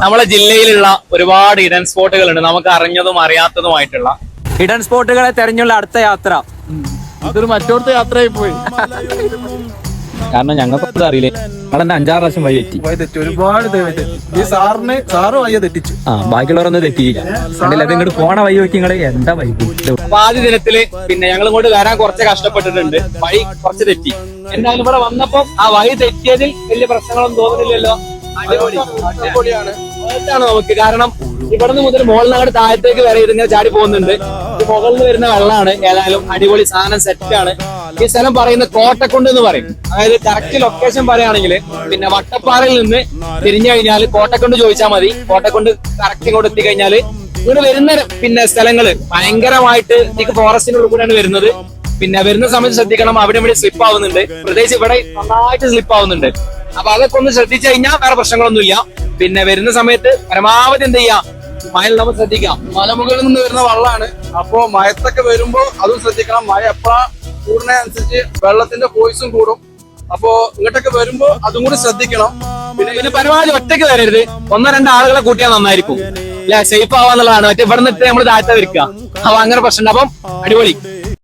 നമ്മളെ ജില്ലയിലുള്ള ഒരുപാട് ഹിഡൻ സ്പോട്ടുകൾ ഉണ്ട്, നമുക്ക് അറിഞ്ഞതും അറിയാത്തതുമായിട്ടുള്ള ഹിഡൻ സ്പോട്ടുകളെ തെരഞ്ഞുള്ള അടുത്ത യാത്ര. ഇതൊരു മറ്റോടത്തെ യാത്രയായി പോയി. കാരണം ഞങ്ങൾക്ക് അറിയില്ലേ, ഞങ്ങളെന്നെ 5-6 പ്രാവശ്യം വഴി തെറ്റി. ഒരുപാട് ഈ സാറ് വയ്യ തെറ്റിച്ചു. ബാക്കിയുള്ളവരൊന്നും തെറ്റിയില്ല. കണ്ടില്ല, ഇങ്ങോട്ട് പോണ വഴി നോക്കി നിങ്ങള് എന്താ വഴി. അപ്പൊ ആദ്യ ദിനത്തില് പിന്നെ ഞങ്ങൾ ഇങ്ങോട്ട് വരാൻ കുറച്ച് കഷ്ടപ്പെട്ടിട്ടുണ്ട്, വഴി കുറച്ച് തെറ്റി. എന്തായാലും ഇവിടെ വന്നപ്പോ ആ വഴി തെറ്റിയതിൽ വലിയ പ്രശ്നങ്ങളൊന്നും തോന്നുന്നില്ലല്ലോ. അടിപൊളിയാണ് നമുക്ക്. കാരണം ഇവിടുന്ന് മുതൽ മുകളിൽ താഴത്തേക്ക് വരെ ഇതിങ്ങനെ ചാടി പോകുന്നുണ്ട്. ഇത് മുകളിൽ വരുന്ന വെള്ളമാണ്. ഏതായാലും അടിപൊളി സാധനം, സെറ്റാണ്. ഈ സ്ഥലം പറയുന്നത് കോട്ടക്കുണ്ട് എന്ന് പറയും. അതായത് കറക്റ്റ് ലൊക്കേഷൻ പറയുകയാണെങ്കിൽ പിന്നെ വട്ടപ്പാറയിൽ നിന്ന് തിരിഞ്ഞു കഴിഞ്ഞാൽ കോട്ടക്കുണ്ട് ചോദിച്ചാൽ മതി. കോട്ടക്കുണ്ട് കറക്റ്റ് ഇങ്ങോട്ട് എത്തിക്കഴിഞ്ഞാൽ ഇങ്ങോട്ട് വരുന്ന പിന്നെ സ്ഥലങ്ങള് ഭയങ്കരമായിട്ട് ഇതിക്ക് ഫോറസ്റ്റിനുള്ളിൽ കൂടെയാണ് വരുന്നത്. പിന്നെ വരുന്ന സമയത്ത് ശ്രദ്ധിക്കണം, അവിടെ ഇവിടെ സ്ലിപ്പ് ആവുന്നുണ്ട്. പ്രത്യേകിച്ച് ഇവിടെ നന്നായിട്ട് സ്ലിപ്പ് ആവുന്നുണ്ട്. അപ്പൊ അതൊക്കെ ഒന്ന് ശ്രദ്ധിച്ചു കഴിഞ്ഞാൽ വേറെ പ്രശ്നങ്ങളൊന്നുമില്ല. പിന്നെ വരുന്ന സമയത്ത് പരമാവധി എന്ത് ചെയ്യാം, മഴ നമ്മൾ ശ്രദ്ധിക്കാം. മലമുകളിൽ നിന്ന് വരുന്ന വെള്ളമാണ്. അപ്പോ മഴത്തൊക്കെ വരുമ്പോ അതും ശ്രദ്ധിക്കണം. മഴ എപ്പോഴാ കൂടുന്നതനുസരിച്ച് വെള്ളത്തിന്റെ ഫോഴ്സും കൂടും. അപ്പോ ഇങ്ങോട്ടൊക്കെ വരുമ്പോ അതും കൂടി ശ്രദ്ധിക്കണം. പിന്നെ പരമാവധി ഒറ്റയ്ക്ക് വരരുത്, 1-2 ആളുകളെ കൂട്ടിയാൽ നന്നായിരിക്കും. അല്ലെ, സേഫ് ആവാന്നുള്ളതാണ്. മറ്റേ ഇവിടെ നിന്നിട്ട് നമ്മൾ താഴ്ത്ത വരിക. അപ്പൊ അങ്ങനെ പ്രശ്നം. അപ്പം അടിപൊളി.